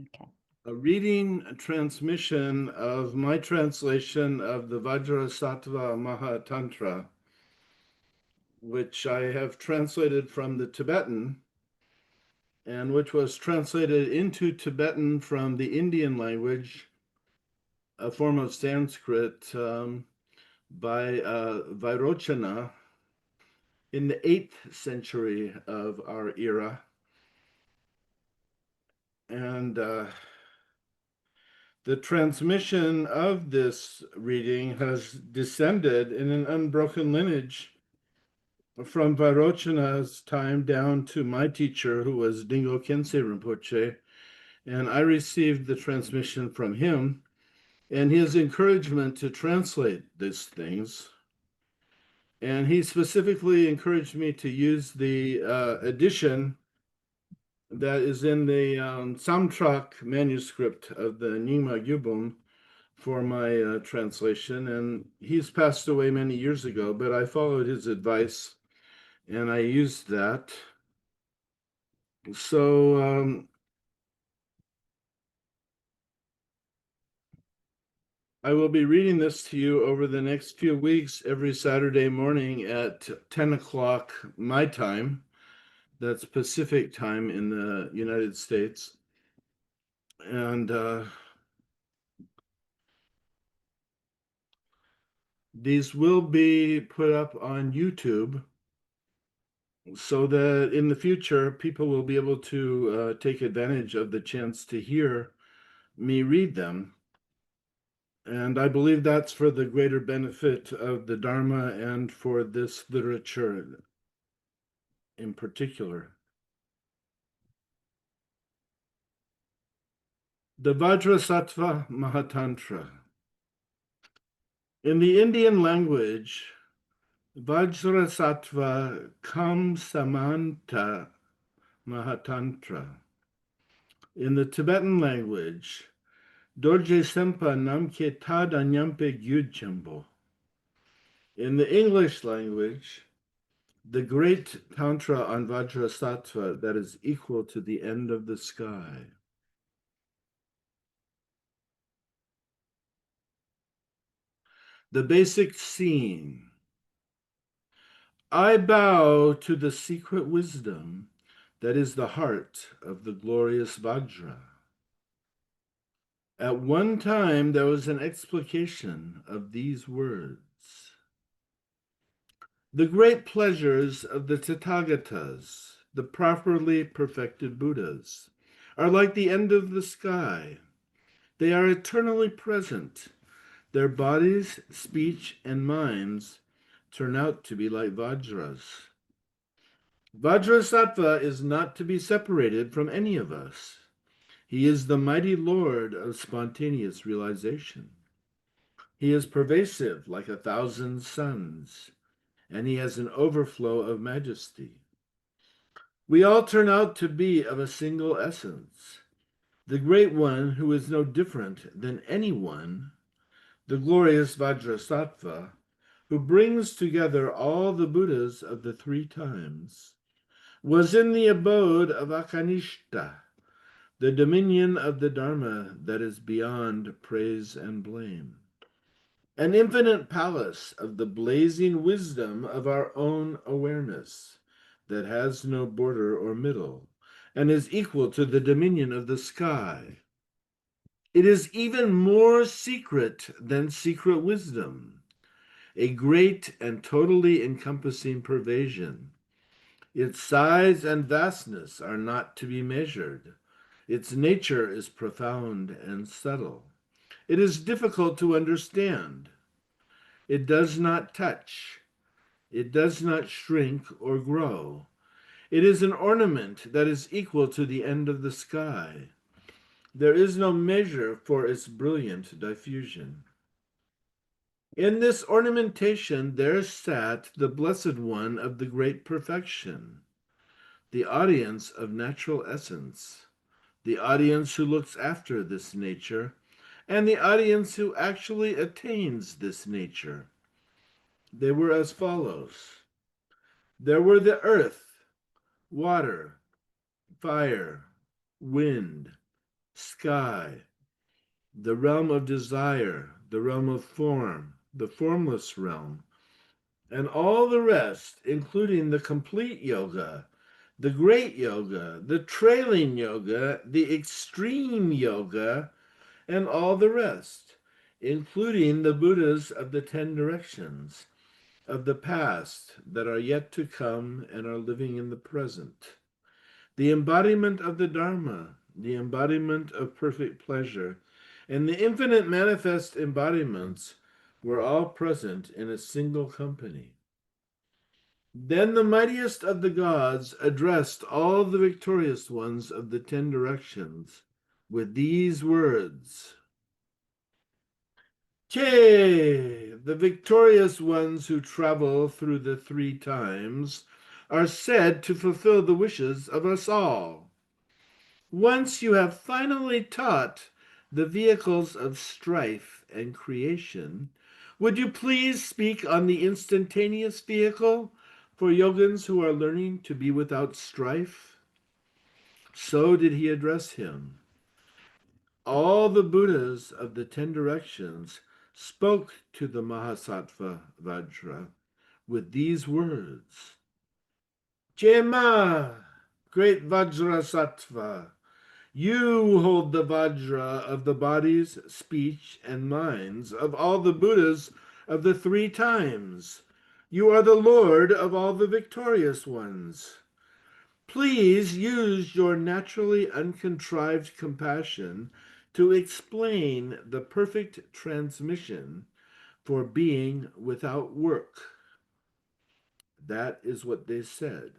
Okay. A reading transmission of my translation of the Vajrasattva Mahatantra, which I have translated from the Tibetan and which was translated into Tibetan from the Indian language, a form of Sanskrit, by Vairochana in the 8th century of our era. And the transmission of this reading has descended in an unbroken lineage from Vairochana's time down to my teacher, who was Dingo Khyentse Rinpoche, and I received the transmission from him and his encouragement to translate these things. And he specifically encouraged me to use the edition that is in the Samtrak manuscript of the Nyingma Gyubum for my translation. And he's passed away many years ago, but I followed his advice and I used that. So I will be reading this to you over the next few weeks, every Saturday morning at 10 o'clock my time. That's Pacific time in the United States. And these will be put up on YouTube so that in the future, people will be able to take advantage of the chance to hear me read them. And I believe that's for the greater benefit of the Dharma and for this literature in particular. The Vajrasattva Mahatantra. In the Indian language, Vajrasattva Kamsamanta Mahatantra. In the Tibetan language, Dorje Sempa Namke Tada Nyampe Gyudjambo. In the English language, the great Tantra on Vajrasattva that is equal to the end of the sky. The basic scene. I bow to the secret wisdom that is the heart of the glorious Vajra. At one time, there was an explication of these words. The great pleasures of the Tathagatas, the properly perfected Buddhas, are like the end of the sky. They are eternally present. Their bodies, speech, and minds turn out to be like Vajras. Vajrasattva is not to be separated from any of us. He is the mighty Lord of spontaneous realization. He is pervasive like 1,000 suns, and he has an overflow of majesty. We all turn out to be of a single essence. The Great One, who is no different than anyone, the glorious Vajrasattva, who brings together all the Buddhas of the 3 times, was in the abode of Akanishta, the dominion of the Dharma that is beyond praise and blame. An infinite palace of the blazing wisdom of our own awareness that has no border or middle and is equal to the dominion of the sky. It is even more secret than secret wisdom, a great and totally encompassing pervasion. Its size and vastness are not to be measured. Its nature is profound and subtle. It is difficult to understand. It does not touch. It does not shrink or grow. It is an ornament that is equal to the end of the sky. There is no measure for its brilliant diffusion. In this ornamentation there sat the Blessed One of the great perfection, the audience of natural essence, the audience who looks after this nature, and the audience who actually attains this nature. They were as follows. There were the earth, water, fire, wind, sky, the realm of desire, the realm of form, the formless realm, and all the rest, including the complete yoga, the great yoga, the trailing yoga, the extreme yoga, and all the rest, including the Buddhas of the 10 directions, of the past that are yet to come and are living in the present. The embodiment of the Dharma, the embodiment of perfect pleasure, and the infinite manifest embodiments were all present in a single company. Then the mightiest of the gods addressed all the victorious ones of the 10 directions with these words. Che, the victorious ones who travel through the 3 times are said to fulfill the wishes of us all. Once you have finally taught the vehicles of strife and creation, would you please speak on the instantaneous vehicle for yogins who are learning to be without strife? So did he address him. All the Buddhas of the 10 directions spoke to the Mahasattva Vajra with these words. Jema, great Vajrasattva, you hold the Vajra of the bodies, speech, and minds of all the Buddhas of the 3 times. You are the Lord of all the victorious ones. Please use your naturally uncontrived compassion to explain the perfect transmission for being without work. That is what they said.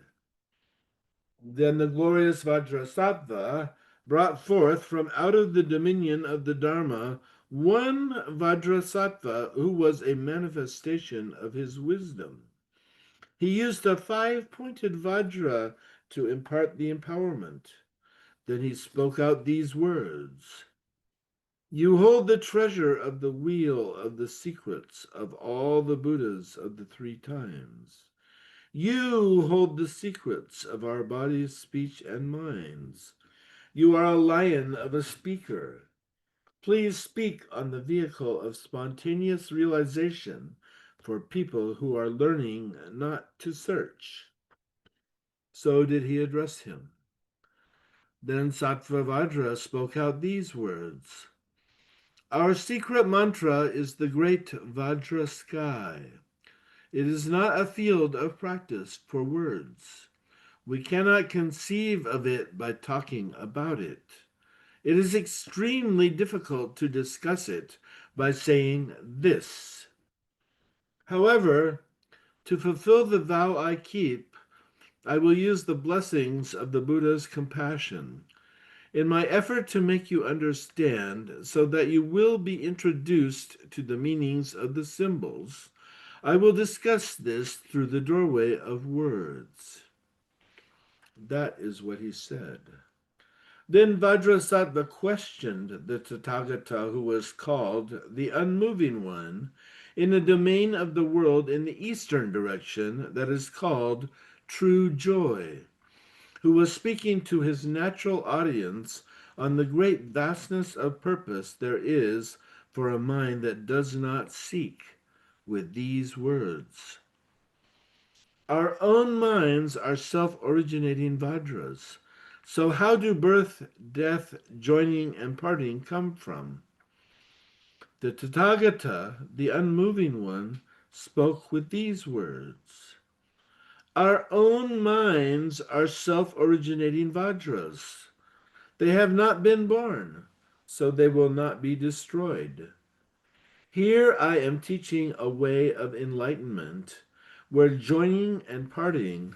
Then the glorious Vajrasattva brought forth from out of the dominion of the Dharma one Vajrasattva who was a manifestation of his wisdom. He used a 5-pointed Vajra to impart the empowerment. Then he spoke out these words. You hold the treasure of the wheel of the secrets of all the Buddhas of the 3 times. You hold the secrets of our bodies, speech, and minds. You are a lion of a speaker. Please speak on the vehicle of spontaneous realization for people who are learning not to search. So did he address him. Then Sattva Vajra spoke out these words. Our secret mantra is the great Vajra sky. It is not a field of practice for words. We cannot conceive of it by talking about it. It is extremely difficult to discuss it by saying this. However, to fulfill the vow I keep, I will use the blessings of the Buddha's compassion. In my effort to make you understand so that you will be introduced to the meanings of the symbols, I will discuss this through the doorway of words. That is what he said. Then Vajrasattva questioned the Tathagata, who was called the Unmoving One, in a domain of the world in the eastern direction that is called True Joy, who was speaking to his natural audience on the great vastness of purpose there is for a mind that does not seek, with these words. Our own minds are self-originating Vajras. So how do birth, death, joining, and parting come from? The Tathagata, the unmoving one, spoke with these words. Our own minds are self-originating Vajras. They have not been born, so they will not be destroyed. Here I am teaching a way of enlightenment where joining and parting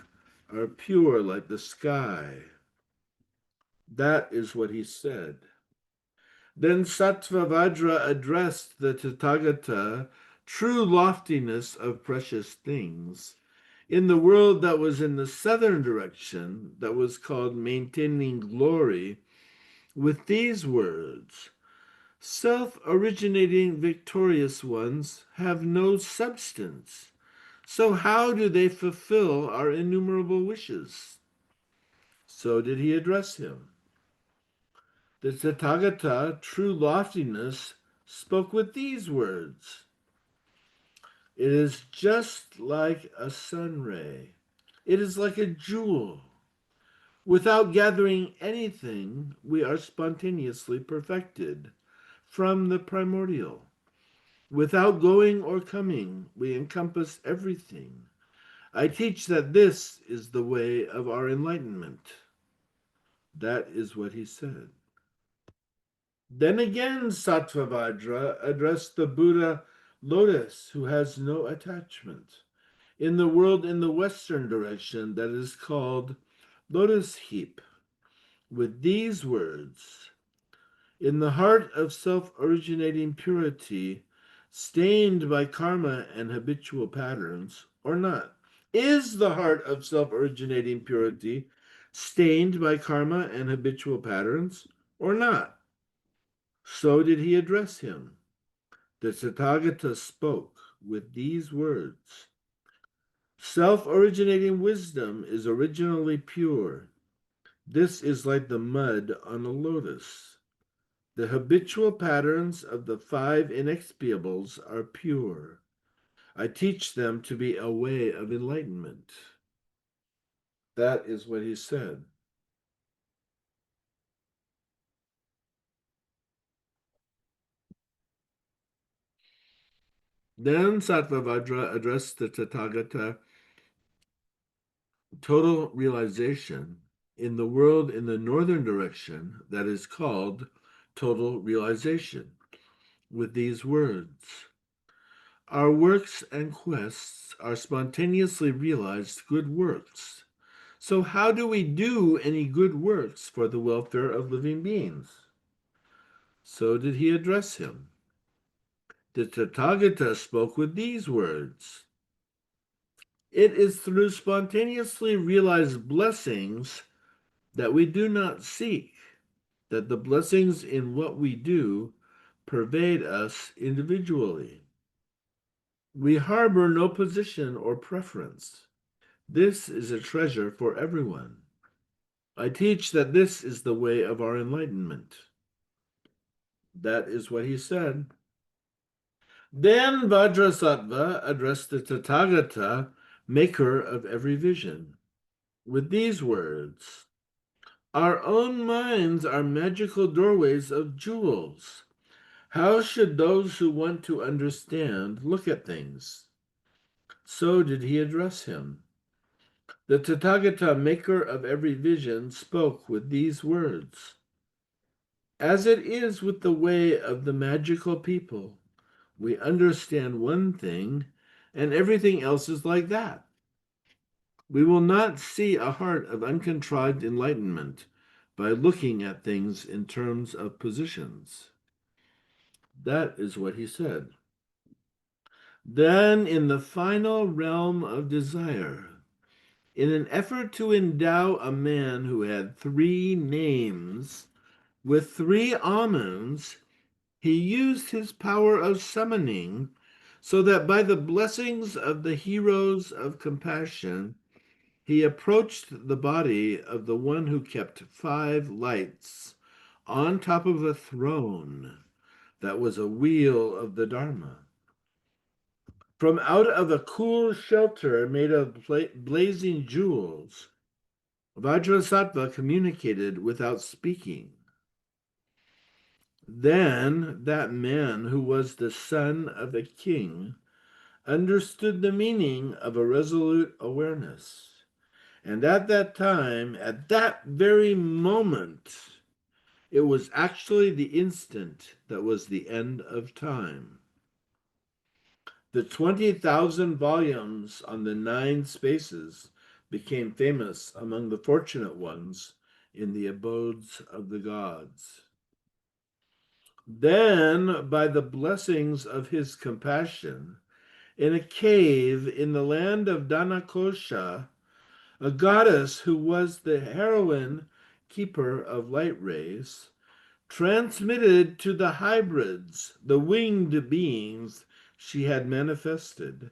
are pure like the sky. That is what he said. Then Sattva Vajra addressed the Tathagata, true loftiness of precious things, in the world that was in the southern direction, that was called maintaining glory, with these words. Self-originating victorious ones have no substance. So how do they fulfill our innumerable wishes? So did he address him. The Tathagata, true loftiness, spoke with these words. It is just like a sun ray. It is like a jewel. Without gathering anything, we are spontaneously perfected from the primordial. Without going or coming, we encompass everything. I teach that this is the way of our enlightenment. That is what he said. Then again, Sattva addressed the Buddha Lotus, who has no attachment, in the world in the western direction that is called Lotus Heap, with these words. In the heart of self-originating purity, stained by karma and habitual patterns, or not? Is the heart of self-originating purity stained by karma and habitual patterns, or not? So did he address him. The Tathagata spoke with these words. Self-originating wisdom is originally pure. This is like the mud on a lotus. The habitual patterns of the five inexpiables are pure. I teach them to be a way of enlightenment. That is what he said. Then Sattva addressed the Tathagata total realization in the world in the northern direction that is called total realization with these words. Our works and quests are spontaneously realized good works. So how do we do any good works for the welfare of living beings? So did he address him. The Tathagata spoke with these words. It is through spontaneously realized blessings that we do not seek, that the blessings in what we do pervade us individually. We harbor no position or preference. This is a treasure for everyone. I teach that this is the way of our enlightenment. That is what he said. Then Vajrasattva addressed the Tathagata, maker of every vision, with these words. Our own minds are magical doorways of jewels. How should those who want to understand look at things? So did he address him. The Tathagata, maker of every vision, spoke with these words. As it is with the way of the magical people, we understand one thing, and everything else is like that. We will not see a heart of uncontrived enlightenment by looking at things in terms of positions. That is what he said. Then, in the final realm of desire, in an effort to endow a man who had 3 names with 3 almonds, he used his power of summoning so that by the blessings of the heroes of compassion, he approached the body of the one who kept 5 lights on top of a throne that was a wheel of the Dharma. From out of a cool shelter made of blazing jewels, Vajrasattva communicated without speaking. Then that man who was the son of a king understood the meaning of a resolute awareness. And at that time, at that very moment, it was actually the instant that was the end of time. The 20,000 volumes on the 9 spaces became famous among the fortunate ones in the abodes of the gods. Then, by the blessings of his compassion, in a cave in the land of Dhanakosha, a goddess who was the heroine keeper of light rays, transmitted to the hybrids, the winged beings she had manifested,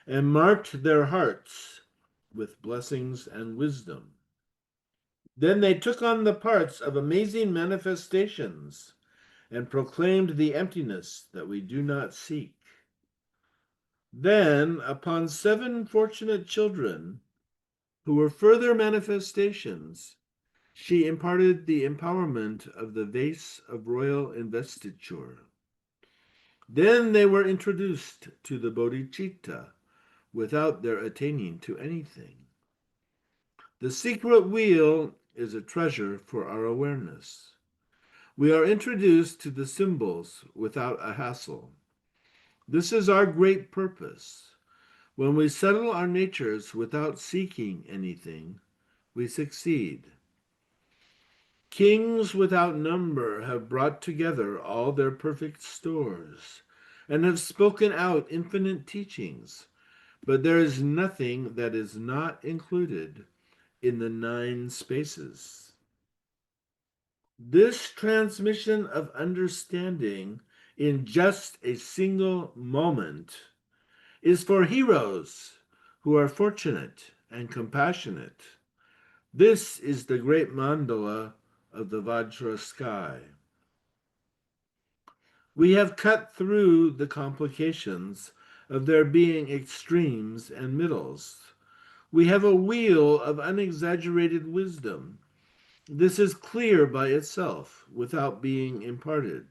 and marked their hearts with blessings and wisdom. Then they took on the parts of amazing manifestations and proclaimed the emptiness that we do not seek. Then, upon 7 fortunate children who were further manifestations, she imparted the empowerment of the vase of royal investiture. Then they were introduced to the bodhicitta without their attaining to anything. The secret wheel is a treasure for our awareness. We are introduced to the symbols without a hassle. This is our great purpose. When we settle our natures without seeking anything, we succeed. Kings without number have brought together all their perfect stores and have spoken out infinite teachings, but there is nothing that is not included in the 9 spaces. This transmission of understanding in just a single moment is for heroes who are fortunate and compassionate. This is the great mandala of the Vajra sky. We have cut through the complications of there being extremes and middles. We have a wheel of unexaggerated wisdom. This is clear by itself without being imparted.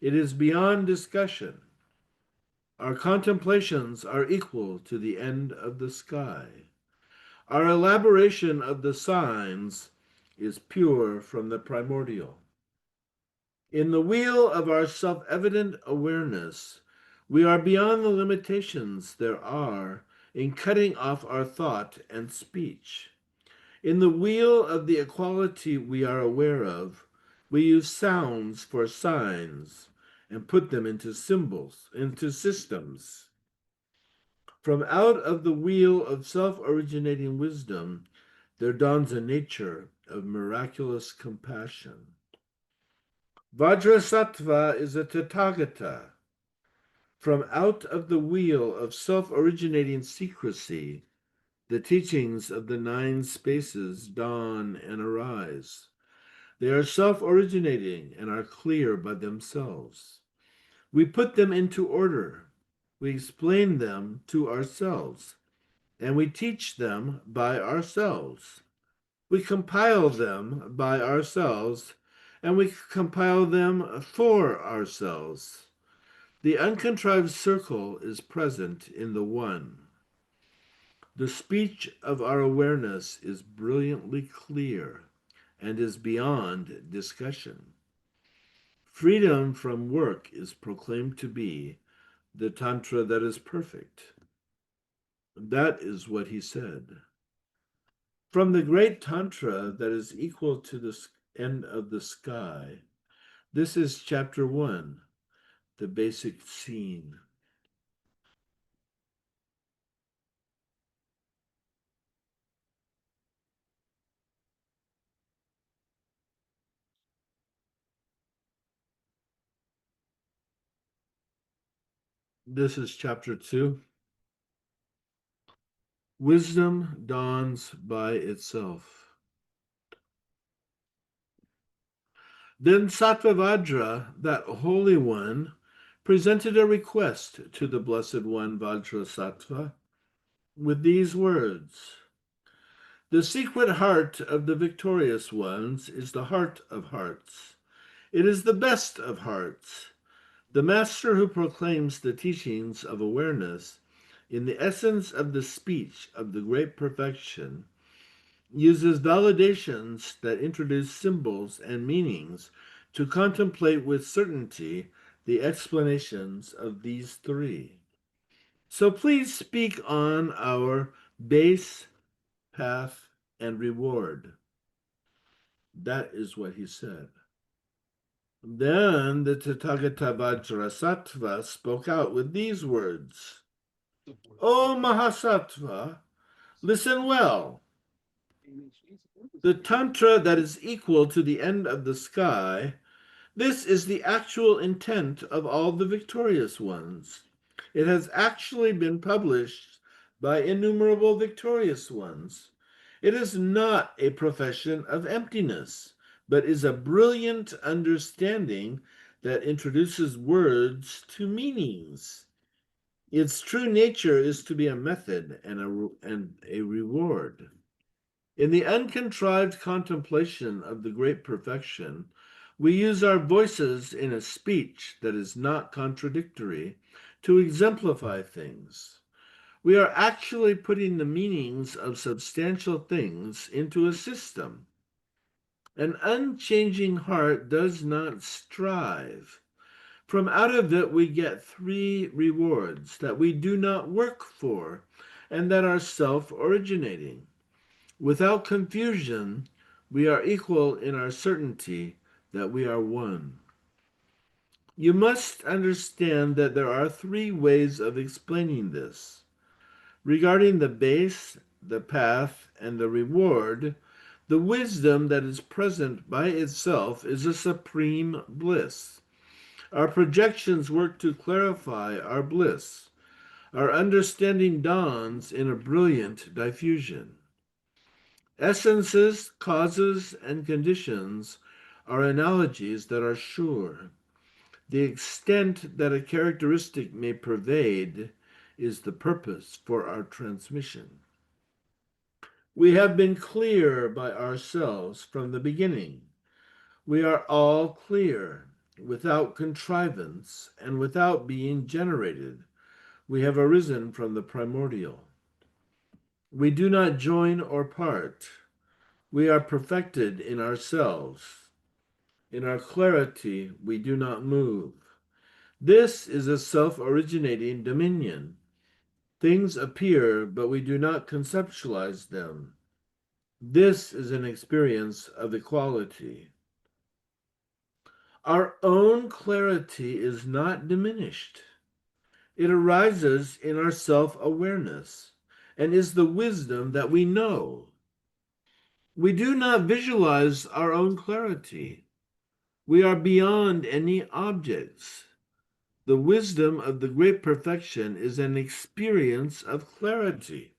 It is beyond discussion. Our contemplations are equal to the end of the sky. Our elaboration of the signs is pure from the primordial. In the wheel of our self-evident awareness, we are beyond the limitations there are in cutting off our thought and speech. In the wheel of the equality we are aware of, we use sounds for signs and put them into symbols, into systems. From out of the wheel of self-originating wisdom, there dawns a nature of miraculous compassion. Vajrasattva is a Tathagata. From out of the wheel of self-originating secrecy, the teachings of the 9 spaces dawn and arise. They are self-originating and are clear by themselves. We put them into order. We explain them to ourselves, and we teach them by ourselves. We compile them by ourselves, and we compile them for ourselves. The uncontrived circle is present in the one. The speech of our awareness is brilliantly clear and is beyond discussion. Freedom from work is proclaimed to be the Tantra that is perfect. That is what he said. From the great Tantra that is equal to the end of the sky, this is chapter 1, the basic scene. This is chapter 2. Wisdom dawns by itself. Then Sattva-Vajra, that holy one, presented a request to the Blessed One Vajrasattva with these words: the secret heart of the victorious ones is the heart of hearts. It is the best of hearts. The master who proclaims the teachings of awareness in the essence of the speech of the great perfection uses validations that introduce symbols and meanings to contemplate with certainty the explanations of these 3. So please speak on our base, path, and reward. That is what he said. Then the Tathagata Vajrasattva spoke out with these words: O Mahasattva, listen well. The Tantra that is equal to the end of the sky, this is the actual intent of all the victorious ones. It has actually been published by innumerable victorious ones, It is not a profession of emptiness, but is a brilliant understanding that introduces words to meanings. Its true nature is to be a method and a reward. In the uncontrived contemplation of the great perfection, we use our voices in a speech that is not contradictory to exemplify things. We are actually putting the meanings of substantial things into a system. An unchanging heart does not strive. From out of it we get three rewards that we do not work for and that are self-originating. Without confusion, we are equal in our certainty that we are one. You must understand that there are three ways of explaining this. Regarding the base, the path, and the reward, the wisdom that is present by itself is a supreme bliss. Our projections work to clarify our bliss. Our understanding dawns in a brilliant diffusion. Essences, causes, and conditions are analogies that are sure. The extent that a characteristic may pervade is the purpose for our transmission. We have been clear by ourselves from the beginning. We are all clear, without contrivance and without being generated. We have arisen from the primordial. We do not join or part. We are perfected in ourselves. In our clarity, we do not move. This is a self-originating dominion. Things appear, but we do not conceptualize them. This is an experience of equality. Our own clarity is not diminished. It arises in our self-awareness and is the wisdom that we know. We do not visualize our own clarity. We are beyond any objects. The wisdom of the great perfection is an experience of clarity.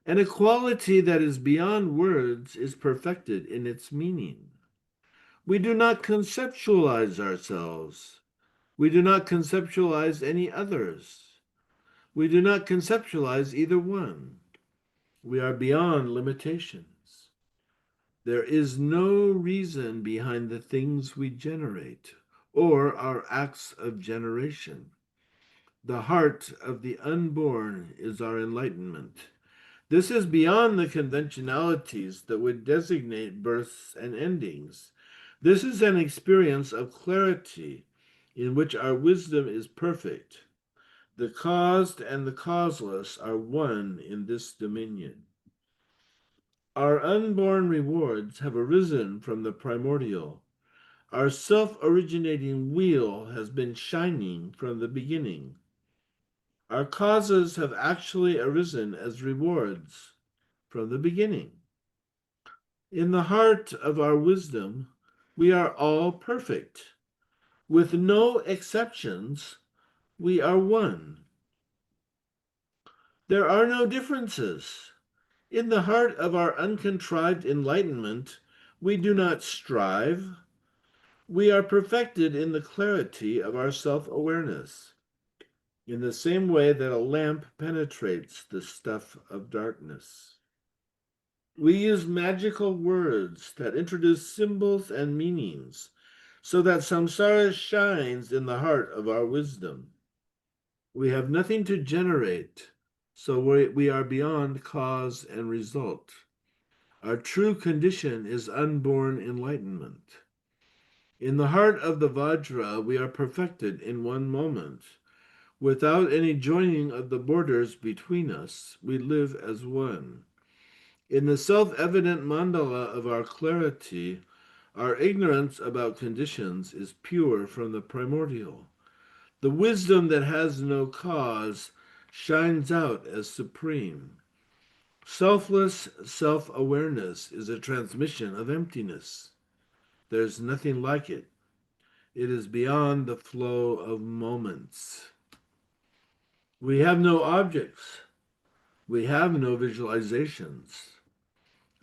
An equality that is beyond words is perfected in its meaning. We do not conceptualize ourselves. We do not conceptualize any others. We do not conceptualize either one. We are beyond limitations. There is no reason behind the things we generate or our acts of generation. The heart of the unborn is our enlightenment. This is beyond the conventionalities that would designate births and endings. This is an experience of clarity in which our wisdom is perfect. The caused and the causeless are one in this dominion. Our unborn rewards have arisen from the primordial. Our self-originating wheel has been shining from the beginning. Our causes have actually arisen as rewards from the beginning. In the heart of our wisdom, we are all perfect. With no exceptions, we are one. There are no differences. In the heart of our uncontrived enlightenment, we do not strive. We are perfected in the clarity of our self-awareness, in the same way that a lamp penetrates the stuff of darkness. We use magical words that introduce symbols and meanings, so that samsara shines in the heart of our wisdom. We have nothing to generate, so we are beyond cause and result. Our true condition is unborn enlightenment. In the heart of the Vajra, we are perfected in one moment. Without any joining of the borders between us, we live as one. In the self-evident mandala of our clarity, our ignorance about conditions is pure from the primordial. The wisdom that has no cause shines out as supreme. Selfless self-awareness is a transmission of emptiness. There's nothing like it. It is beyond the flow of moments. We have no objects. We have no visualizations.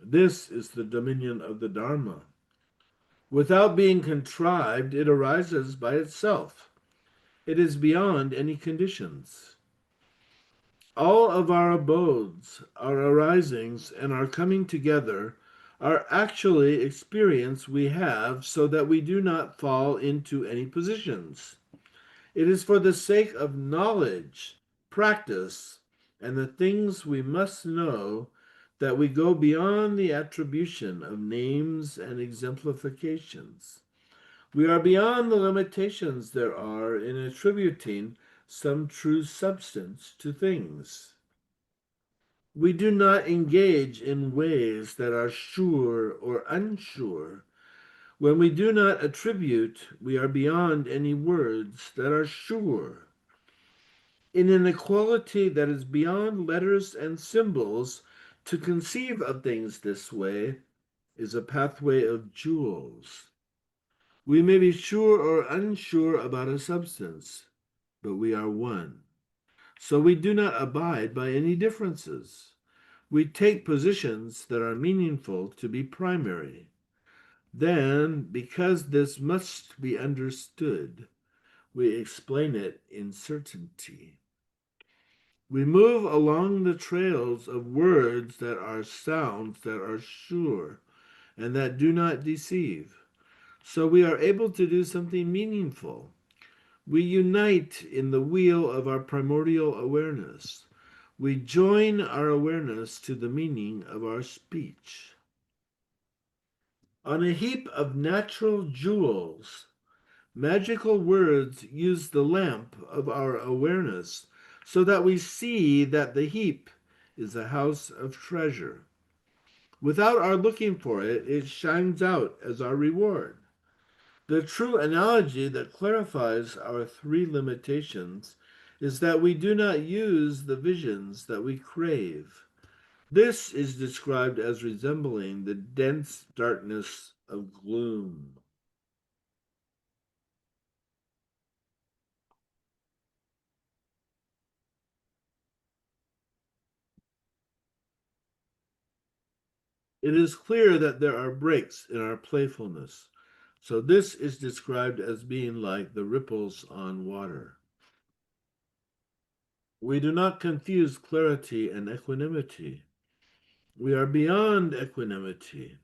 This is the dominion of the Dharma. Without being contrived, it arises by itself. It is beyond any conditions. All of our abodes, our arisings, and our coming together are actually experience we have so that we do not fall into any positions. It is for the sake of knowledge, practice, and the things we must know that we go beyond the attribution of names and exemplifications. We are beyond the limitations there are in attributing some true substance to things. We do not engage in ways that are sure or unsure. When we do not attribute, we are beyond any words that are sure. In an equality that is beyond letters and symbols, to conceive of things this way is a pathway of jewels. We may be sure or unsure about a substance, but we are one. So we do not abide by any differences. We take positions that are meaningful to be primary. Then, because this must be understood, we explain it in certainty. We move along the trails of words that are sounds that are sure and that do not deceive. So we are able to do something meaningful. We unite in the wheel of our primordial awareness. We join our awareness to the meaning of our speech. On a heap of natural jewels, magical words use the lamp of our awareness so that we see that the heap is a house of treasure. Without our looking for it, it shines out as our reward. The true analogy that clarifies our three limitations is that we do not use the visions that we crave. This is described as resembling the dense darkness of gloom. It is clear that there are breaks in our playfulness, so this is described as being like the ripples on water. We do not confuse clarity and equanimity. We are beyond equanimity.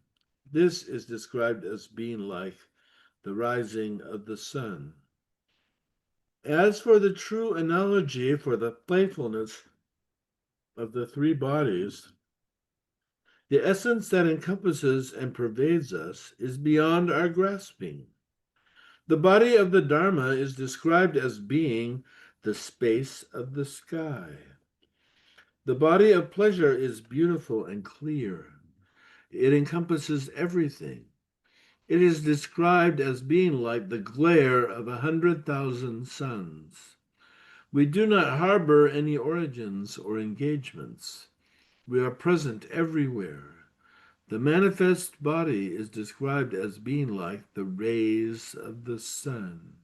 This is described as being like the rising of the sun. As for the true analogy for the playfulness of the three bodies, the essence that encompasses and pervades us is beyond our grasping. The body of the Dharma is described as being the space of the sky. The body of pleasure is beautiful and clear. It encompasses everything. It is described as being like the glare of 100,000 suns. We do not harbor any origins or engagements. We are present everywhere. The manifest body is described as being like the rays of the sun.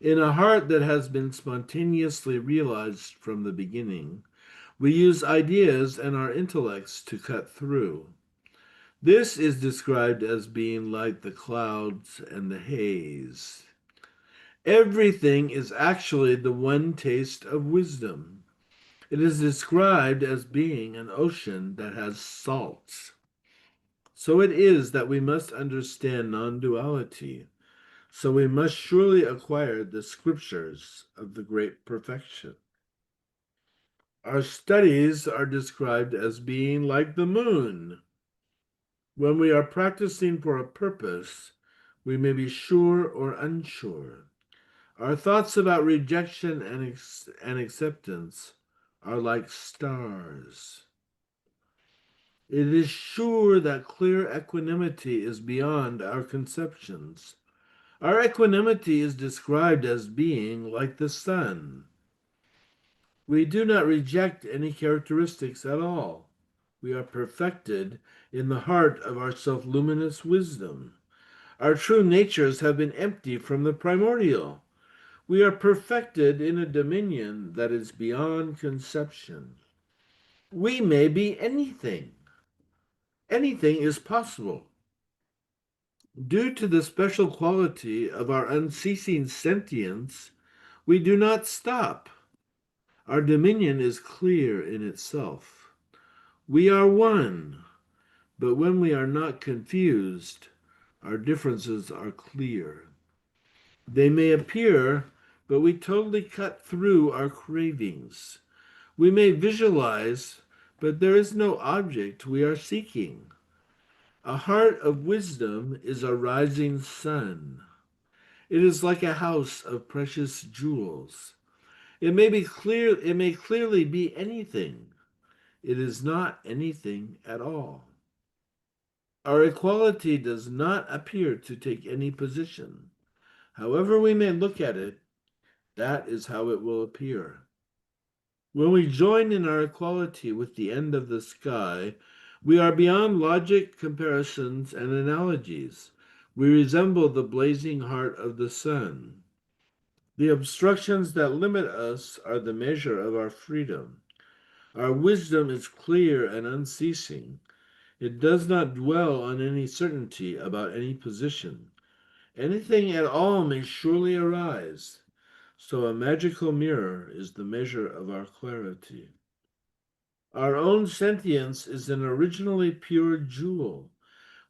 In a heart that has been spontaneously realized from the beginning, we use ideas and our intellects to cut through. This is described as being like the clouds and the haze. Everything is actually the one taste of wisdom. It is described as being an ocean that has salts. So it is that we must understand non-duality. So we must surely acquire the scriptures of the great perfection. Our studies are described as being like the moon. When we are practicing for a purpose, we may be sure or unsure. Our thoughts about rejection and acceptance are like stars. It is sure that clear equanimity is beyond our conceptions. Our equanimity is described as being like the sun. We do not reject any characteristics at all. We are perfected in the heart of our self-luminous wisdom. Our true natures have been emptied from the primordial. We are perfected in a dominion that is beyond conception. We may be anything. anything is possible. Due to the special quality of our unceasing sentience, we do not stop. Our dominion is clear in itself. We are one, but when we are not confused, our differences are clear. They may appear, but we totally cut through our cravings. We may visualize, but there is no object we are seeking. A heart of wisdom is a rising sun. It is like a house of precious jewels. It may clearly be anything. It is not anything at all. Our equality does not appear to take any position. However we may look at it, that is how it will appear. When we join in our equality with the end of the sky, we are beyond logic, comparisons, and analogies. We resemble the blazing heart of the sun. The obstructions that limit us are the measure of our freedom. Our wisdom is clear and unceasing. It does not dwell on any certainty about any position. Anything at all may surely arise. So a magical mirror is the measure of our clarity. Our own sentience is an originally pure jewel.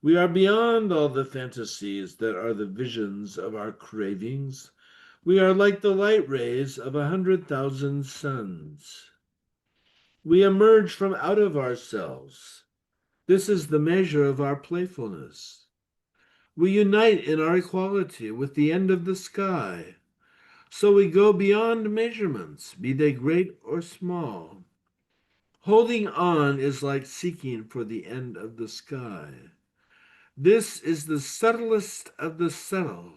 We are beyond all the fantasies that are the visions of our cravings. We are like the light rays of 100,000 suns. We emerge from out of ourselves. This is the measure of our playfulness. We unite in our equality with the end of the sky. So we go beyond measurements, be they great or small. Holding on is like seeking for the end of the sky. This is the subtlest of the subtle.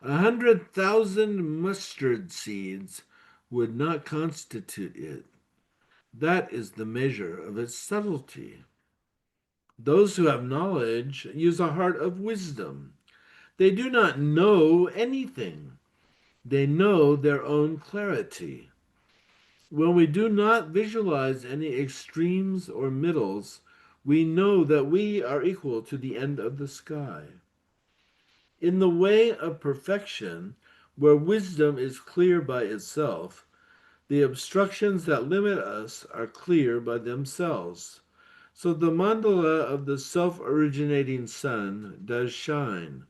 100,000 mustard seeds would not constitute it. That is the measure of its subtlety. Those who have knowledge use a heart of wisdom. They do not know anything. They know their own clarity. When we do not visualize any extremes or middles, we know that we are equal to the end of the sky. In the way of perfection, where wisdom is clear by itself, the obstructions that limit us are clear by themselves. So the mandala of the self-originating sun does shine.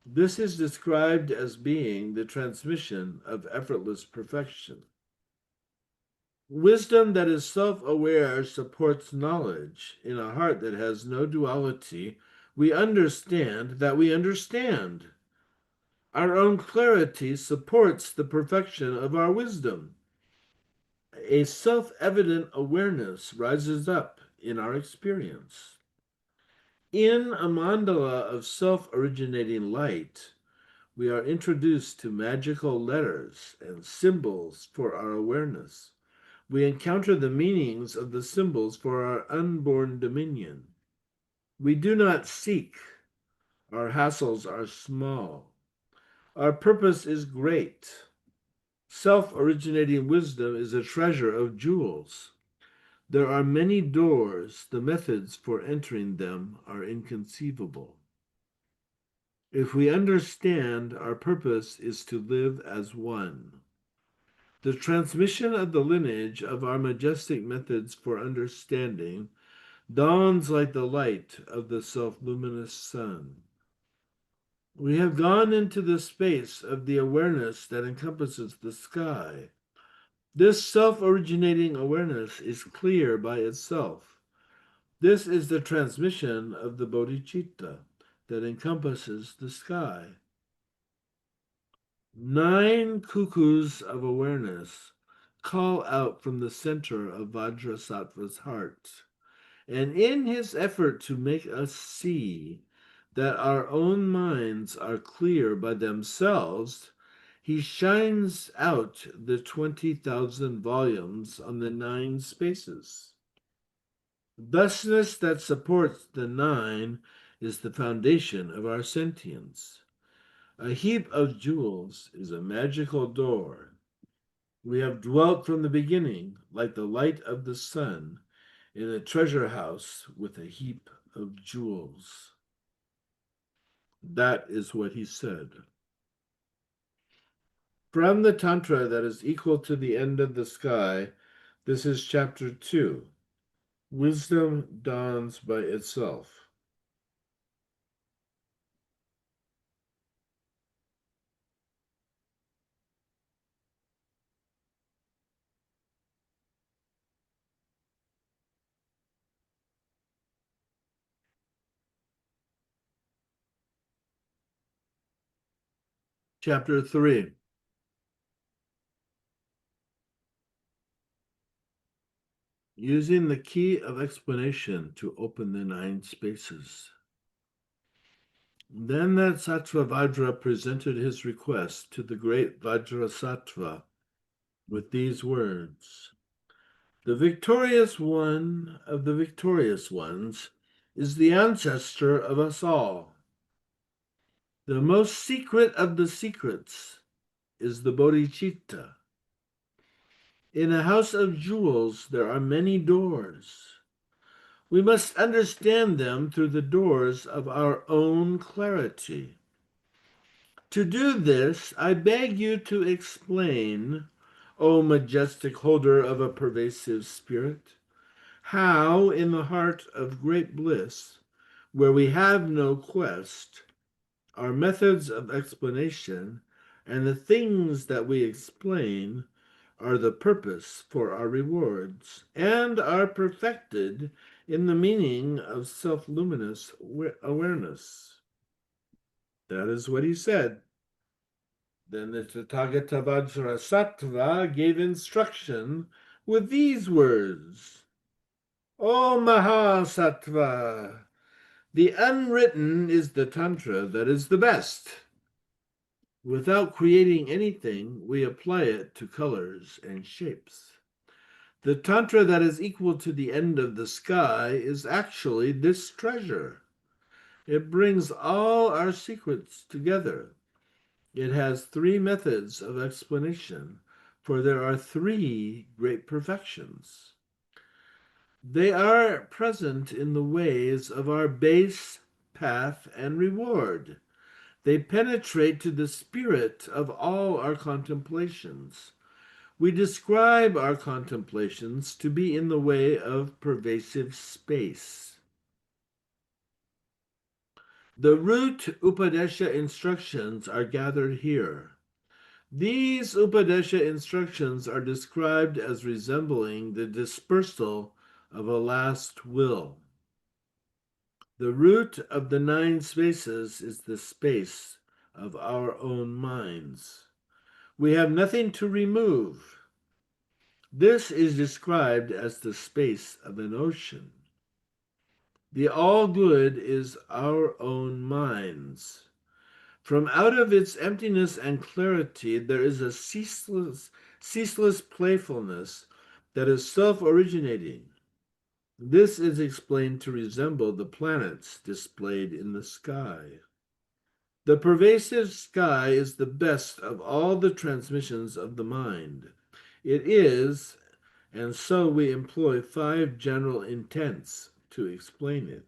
This is described as being the transmission of effortless perfection. Wisdom that is self-aware supports knowledge. In a heart that has no duality, we understand that we understand. Our own clarity supports the perfection of our wisdom. A self-evident awareness rises up in our experience. In a mandala of self-originating light, we are introduced to magical letters and symbols for our awareness. We encounter the meanings of the symbols for our unborn dominion. We do not seek. Our hassles are small. Our purpose is great. Self-originating wisdom is a treasure of jewels. There are many doors. The methods for entering them are inconceivable. If we understand, our purpose is to live as one. The transmission of the lineage of our majestic methods for understanding dawns like the light of the self-luminous sun. We have gone into the space of the awareness that encompasses the sky. This self-originating awareness is clear by itself. This is the transmission of the bodhicitta that encompasses the sky. 9 cuckoos of awareness call out from the center of Vajrasattva's heart. And in his effort to make us see that our own minds are clear by themselves, he shines out the 20,000 volumes on the 9 spaces. Thusness that supports the 9 is the foundation of our sentience. A heap of jewels is a magical door. We have dwelt from the beginning like the light of the sun, in a treasure house with a heap of jewels. That is what he said. From the Tantra that is equal to the end of the sky, this is chapter 2. Wisdom dawns by itself. Chapter 3. Using the key of explanation to open the 9 spaces. Then that Sattva Vajra presented his request to the great Vajrasattva with these words: The victorious one of the victorious ones is the ancestor of us all. The most secret of the secrets is the bodhicitta. In a house of jewels there are many doors. We must understand them through the doors of our own clarity. To do this, I beg you to explain, O majestic holder of a pervasive spirit, how in the heart of great bliss, where we have no quest, our methods of explanation and the things that we explain are the purpose for our rewards and are perfected in the meaning of self-luminous awareness. That is what he said. Then the Tathagata Vajrasattva gave instruction with these words: O Mahasattva, the unwritten is the Tantra that is the best. Without creating anything, we apply it to colors and shapes. The Tantra that is equal to the end of the sky is actually this treasure. It brings all our secrets together. It has 3 methods of explanation, for there are 3 great perfections. They are present in the ways of our base, path, and reward. They penetrate to the spirit of all our contemplations. We describe our contemplations to be in the way of pervasive space. The root Upadesha instructions are gathered here. These Upadesha instructions are described as resembling the dispersal of a last will. The root of the 9 spaces is the space of our own minds. We have nothing to remove. This is described as the space of an ocean. The all-good is our own minds. From out of its emptiness and clarity, there is a ceaseless playfulness that is self-originating. This is explained to resemble the planets displayed in the sky. The pervasive sky is the best of all the transmissions of the mind. It is, and so we employ 5 general intents to explain it.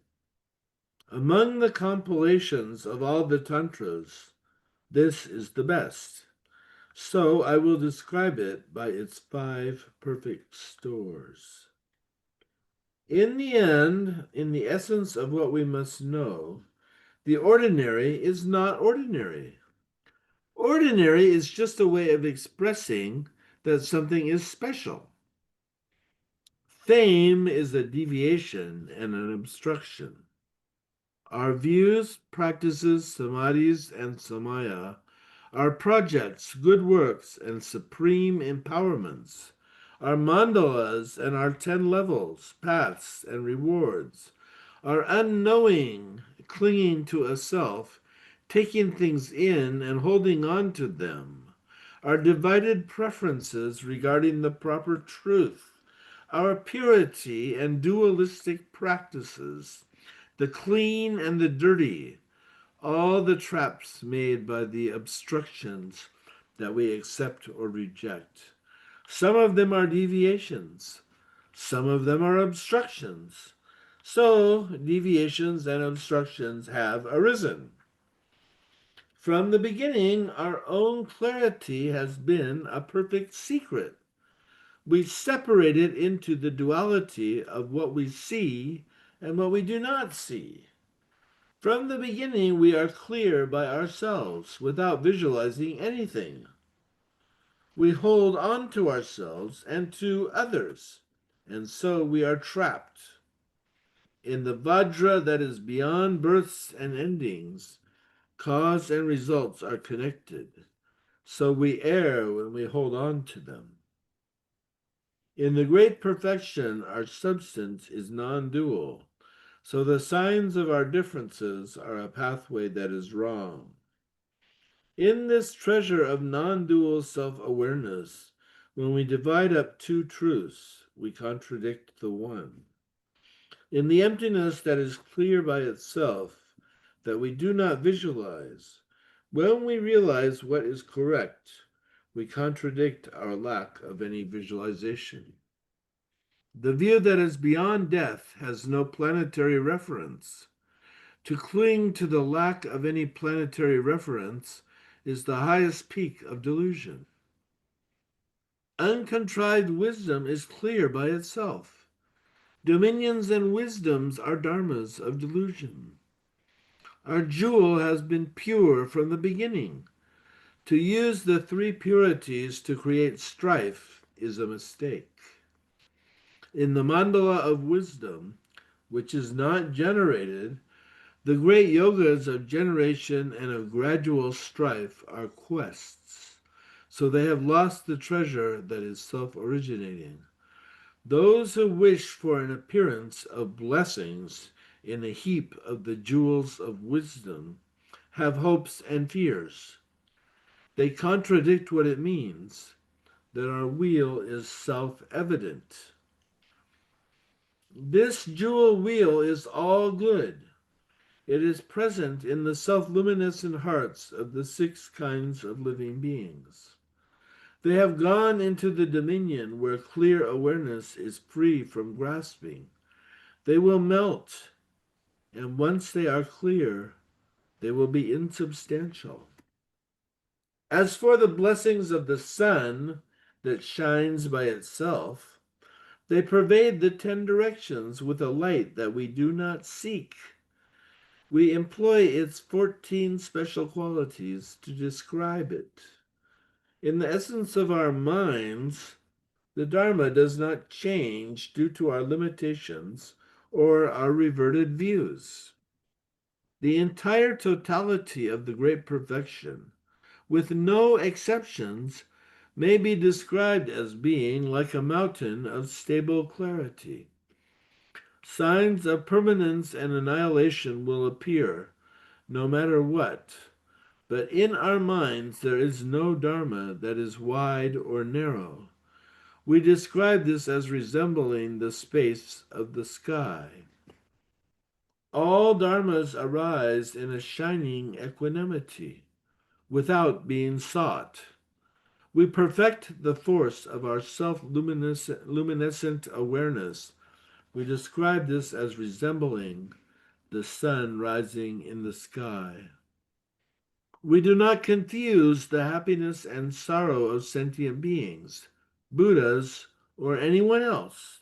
Among the compilations of all the tantras, this is the best. So I will describe it by its 5 perfect stores. In the end, in the essence of what we must know, the ordinary is not ordinary. Ordinary is just a way of expressing that something is special. Fame is a deviation and an obstruction. Our views, practices, samadhis, and samaya are projects, good works, and supreme empowerments. Our mandalas and our 10 levels, paths, and rewards. Our unknowing, clinging to a self, taking things in and holding on to them. Our divided preferences regarding the proper truth. Our purity and dualistic practices. The clean and the dirty, all the traps made by the obstructions that we accept or reject. Some of them are deviations. Some of them are obstructions. So deviations and obstructions have arisen. From the beginning, our own clarity has been a perfect secret. We separate it into the duality of what we see and what we do not see. From the beginning, we are clear by ourselves without visualizing anything. We hold on to ourselves and to others, and so we are trapped. In the Vajra that is beyond births and endings, cause and results are connected, so we err when we hold on to them. In the great perfection, our substance is non-dual, so the signs of our differences are a pathway that is wrong. In this treasure of non-dual self-awareness, when we divide up two truths, we contradict the one. In the emptiness that is clear by itself, that we do not visualize, when we realize what is correct, we contradict our lack of any visualization. The view that is beyond death has no planetary reference. To cling to the lack of any planetary reference is the highest peak of delusion. Uncontrived wisdom is clear by itself. Dominions and wisdoms are dharmas of delusion. Our jewel has been pure from the beginning. To use the three purities to create strife is a mistake. In the mandala of wisdom, which is not generated, the great yogas of generation and of gradual strife are quests, so they have lost the treasure that is self-originating. Those who wish for an appearance of blessings in a heap of the jewels of wisdom have hopes and fears. They contradict what it means that our wheel is self-evident. This jewel wheel is all good. It is present in the self-luminescent hearts of the six kinds of living beings. They have gone into the dominion where clear awareness is free from grasping. They will melt, and once they are clear, they will be insubstantial. As for the blessings of the sun that shines by itself, they pervade the 10 directions with a light that we do not seek. We employ its 14 special qualities to describe it. In the essence of our minds, the Dharma does not change due to our limitations or our reverted views. The entire totality of the great perfection, with no exceptions, may be described as being like a mountain of stable clarity. Signs of permanence and annihilation will appear, no matter what, but in our minds there is no Dharma that is wide or narrow. We describe this as resembling the space of the sky. All dharmas arise in a shining equanimity, without being sought. We perfect the force of our self-luminescent awareness. We describe this as resembling the sun rising in the sky. We do not confuse the happiness and sorrow of sentient beings, Buddhas, or anyone else.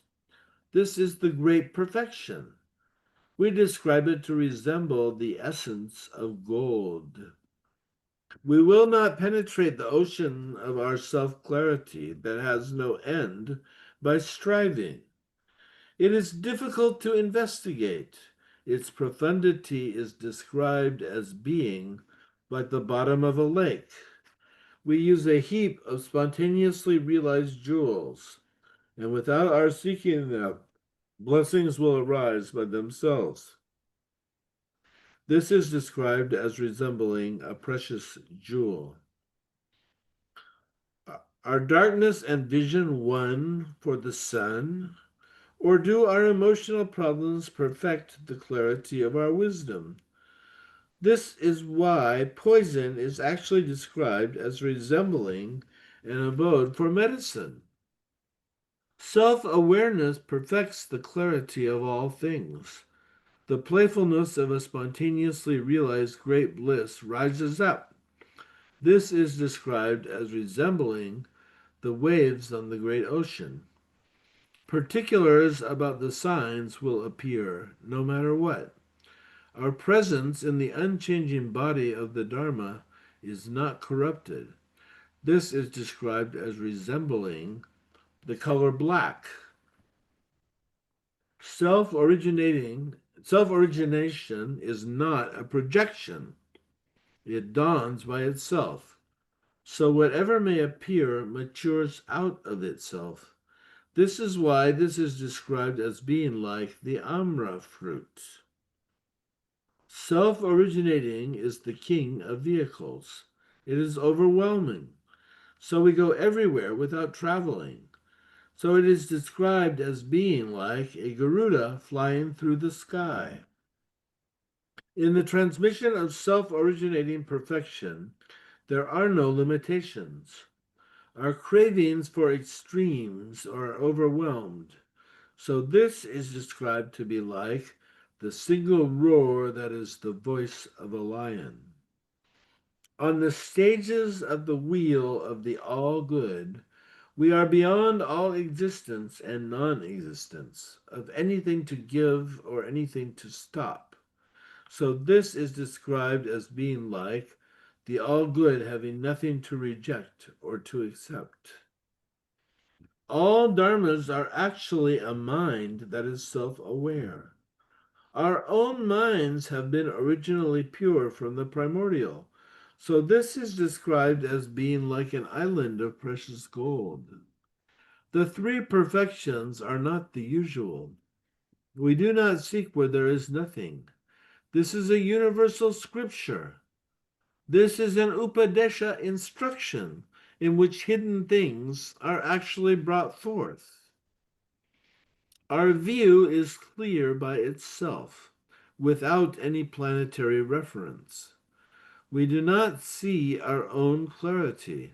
This is the great perfection. We describe it to resemble the essence of gold. We will not penetrate the ocean of our self-clarity that has no end by striving. It is difficult to investigate. Its profundity is described as being like the bottom of a lake. We use a heap of spontaneously realized jewels, and without our seeking them, blessings will arise by themselves. This is described as resembling a precious jewel. Are darkness and vision one for the sun? Or do our emotional problems perfect the clarity of our wisdom? This is why poison is actually described as resembling an abode for medicine. Self-awareness perfects the clarity of all things. The playfulness of a spontaneously realized great bliss rises up. This is described as resembling the waves on the great ocean. Particulars about the signs will appear no matter what. Our presence in the unchanging body of the Dharma is not corrupted. This is described as resembling the color black. Self-origination is not a projection. It dawns by itself. So whatever may appear matures out of itself. This is why this is described as being like the amra fruit. Self-originating is the king of vehicles. It is overwhelming. So we go everywhere without traveling. So it is described as being like a Garuda flying through the sky. In the transmission of self-originating perfection, there are no limitations. Our cravings for extremes are overwhelmed. So this is described to be like the single roar that is the voice of a lion. On the stages of the wheel of the all-good, we are beyond all existence and non-existence, of anything to give or anything to stop. So this is described as being like the all-good having nothing to reject or to accept. All dharmas are actually a mind that is self-aware. Our own minds have been originally pure from the primordial. So this is described as being like an island of precious gold. The three perfections are not the usual. We do not seek where there is nothing. This is a universal scripture. This is an Upadesha instruction in which hidden things are actually brought forth. Our view is clear by itself, without any planetary reference. We do not see our own clarity.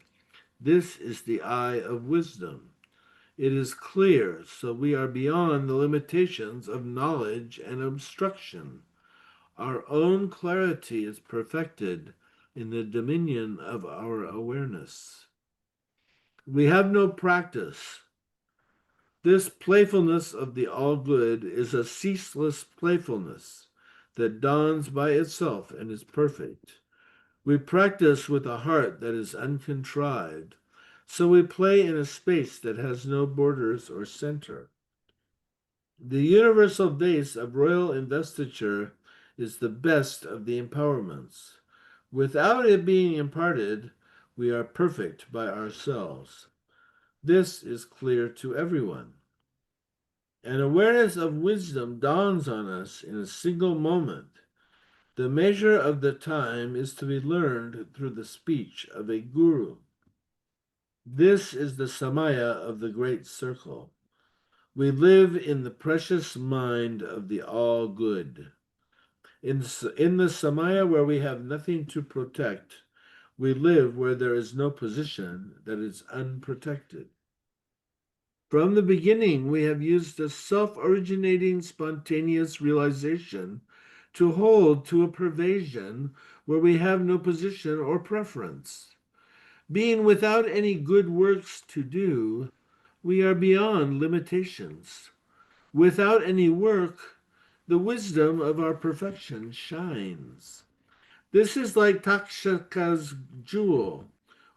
This is the eye of wisdom. It is clear, so we are beyond the limitations of knowledge and obstruction. Our own clarity is perfected in the dominion of our awareness. We have no practice. This playfulness of the all-good is a ceaseless playfulness that dawns by itself and is perfect. We practice with a heart that is uncontrived, so we play in a space that has no borders or center. The universal vase of royal investiture is the best of the empowerments. Without it being imparted, we are perfect by ourselves. This is clear to everyone. An awareness of wisdom dawns on us in a single moment. The measure of the time is to be learned through the speech of a guru. This is the samaya of the great circle. We live in the precious mind of the all-good. In the samaya where we have nothing to protect, we live where there is no position that is unprotected. From the beginning, we have used a self-originating spontaneous realization to hold to a pervasion where we have no position or preference. Being without any good works to do, we are beyond limitations. Without any work, the wisdom of our perfection shines. This is like Takshaka's jewel,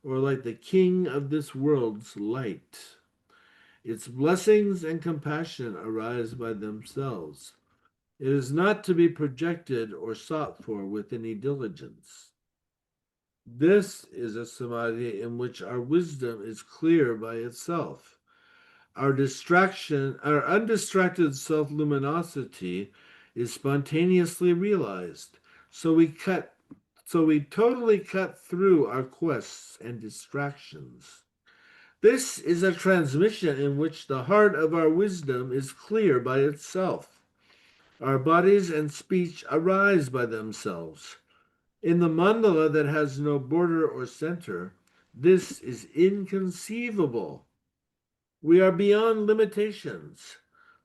or like the king of this world's light. Its blessings and compassion arise by themselves. It is not to be projected or sought for with any diligence. This is a samadhi in which our wisdom is clear by itself. Our undistracted self-luminosity is spontaneously realized. So we totally cut through our quests and distractions. This is a transmission in which the heart of our wisdom is clear by itself. Our bodies and speech arise by themselves. In the mandala that has no border or center, this is inconceivable. We are beyond limitations,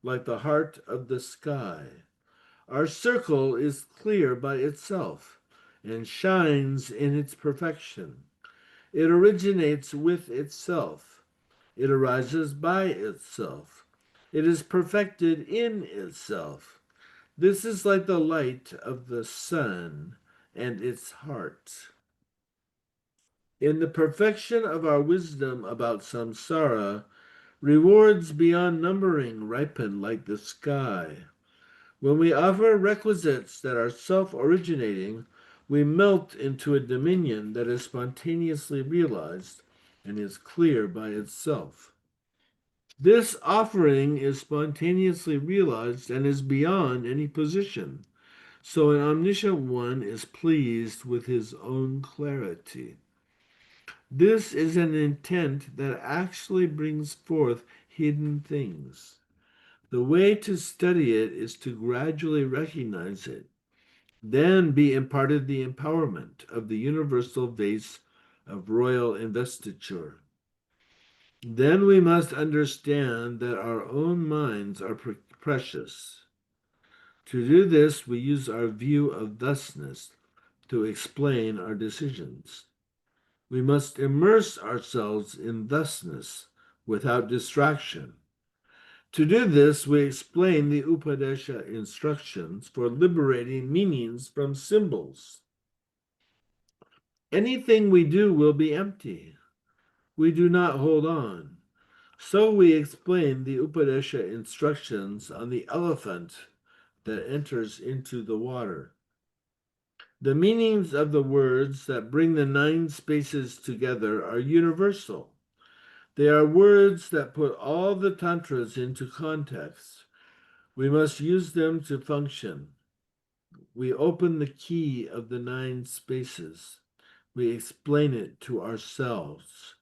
like the heart of the sky. Our circle is clear by itself and shines in its perfection. It originates with itself. It arises by itself. It is perfected in itself. This is like the light of the sun and its heart. In the perfection of our wisdom about samsara, rewards beyond numbering ripen like the sky. When we offer requisites that are self-originating, we melt into a dominion that is spontaneously realized and is clear by itself. This offering is spontaneously realized and is beyond any position. So an omniscient one is pleased with his own clarity. This is an intent that actually brings forth hidden things. The way to study it is to gradually recognize it, then be imparted the empowerment of the universal vase of royal investiture. Then we must understand that our own minds are precious. To do this, we use our view of thusness to explain our decisions. We must immerse ourselves in thusness without distraction. To do this, we explain the Upadesha instructions for liberating meanings from symbols. Anything we do will be empty. We do not hold on. So we explain the Upadesha instructions on the elephant that enters into the water. The meanings of the words that bring the 9 spaces together are universal. They are words that put all the tantras into context. We must use them to function. We open the key of the 9 spaces. We explain it to ourselves.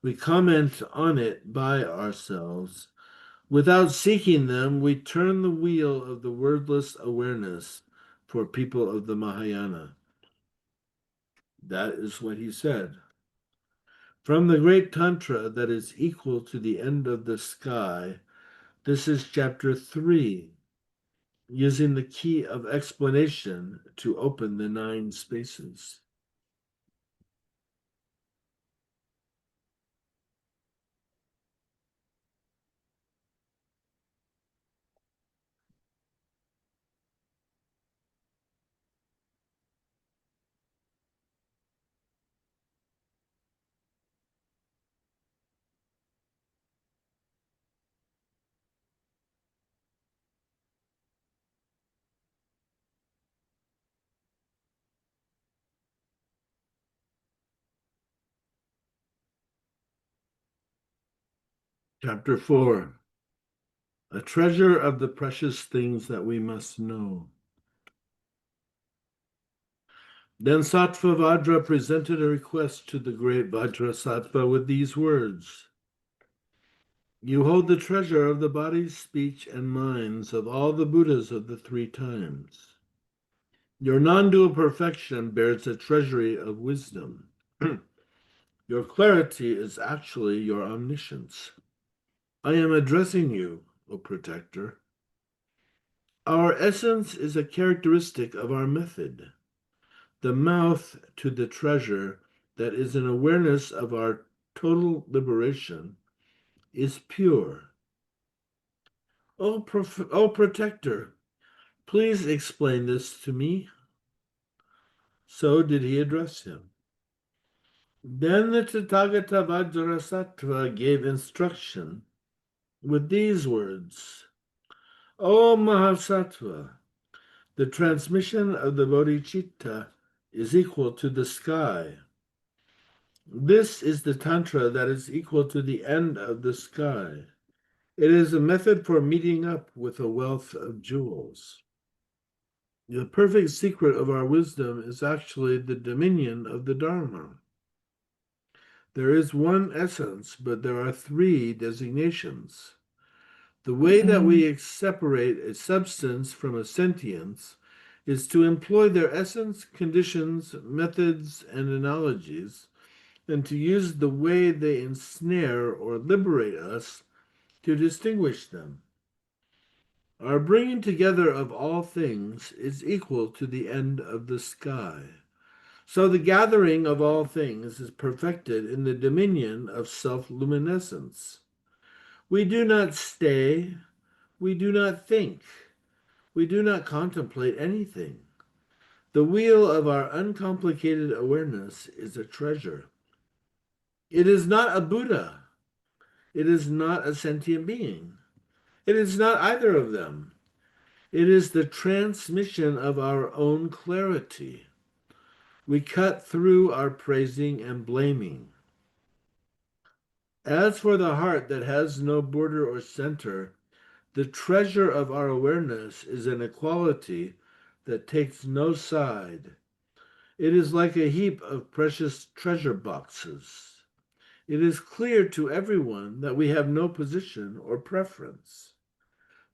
We comment on it by ourselves. Without seeking them, we turn the wheel of the wordless awareness for people of the Mahayana. That is what he said. From the great Tantra that is equal to the end of the sky, this is chapter 3, using the key of explanation to open the 9 spaces. Chapter 4, a treasure of the precious things that we must know. Then Sattva Vajra presented a request to the great Vajrasattva with these words: You hold the treasure of the bodies, speech, and minds of all the Buddhas of the 3 times. Your non-dual perfection bears a treasury of wisdom. Your clarity is actually your omniscience. I am addressing you, O protector. Our essence is a characteristic of our method. The mouth to the treasure that is an awareness of our total liberation is pure. O protector, please explain this to me. So did he address him. Then the Tathagata Vajrasattva gave instruction with these words: O Mahasattva, the transmission of the bodhicitta is equal to the sky. This is the Tantra that is equal to the end of the sky. It is a method for meeting up with a wealth of jewels. The perfect secret of our wisdom is actually the dominion of the Dharma. There is one essence, but there are 3 designations. The way that we separate a substance from a sentience is to employ their essence, conditions, methods, and analogies and to use the way they ensnare or liberate us to distinguish them. Our bringing together of all things is equal to the end of the sky. So the gathering of all things is perfected in the dominion of self-luminescence. We do not stay, we do not think, we do not contemplate anything. The wheel of our uncomplicated awareness is a treasure. It is not a Buddha. It is not a sentient being. It is not either of them. It is the transmission of our own clarity. We cut through our praising and blaming. As for the heart that has no border or center, the treasure of our awareness is an equality that takes no side. It is like a heap of precious treasure boxes. It is clear to everyone that we have no position or preference.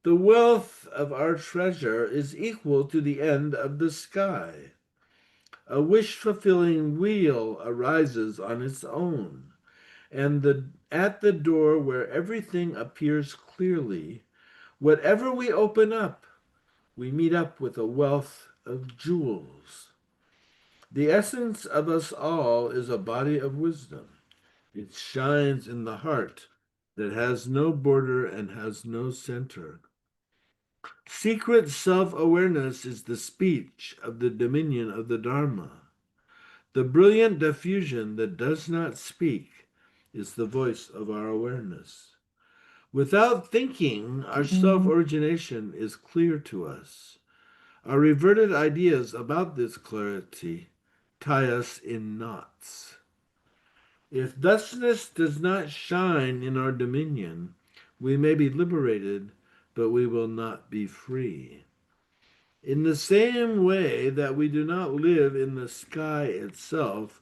The wealth of our treasure is equal to the end of the sky. A wish-fulfilling wheel arises on its own, and at the door where everything appears clearly, whatever we open up, we meet up with a wealth of jewels. The essence of us all is a body of wisdom. It shines in the heart that has no border and has no center. Secret self-awareness is the speech of the dominion of the Dharma. The brilliant diffusion that does not speak is the voice of our awareness. Without thinking, our self-origination is clear to us. Our reverted ideas about this clarity tie us in knots. If thusness does not shine in our dominion, we may be liberated, but we will not be free. In the same way that we do not live in the sky itself,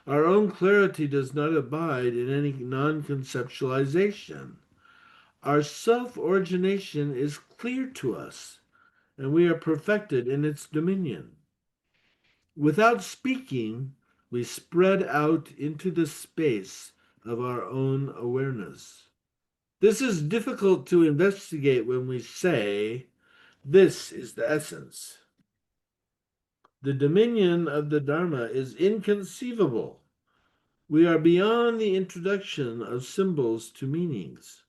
our own clarity does not abide in any non-conceptualization. Our self-origination is clear to us, and we are perfected in its dominion. Without speaking, we spread out into the space of our own awareness. This is difficult to investigate when we say, this is the essence. The dominion of the Dharma is inconceivable. We are beyond the introduction of symbols to meanings.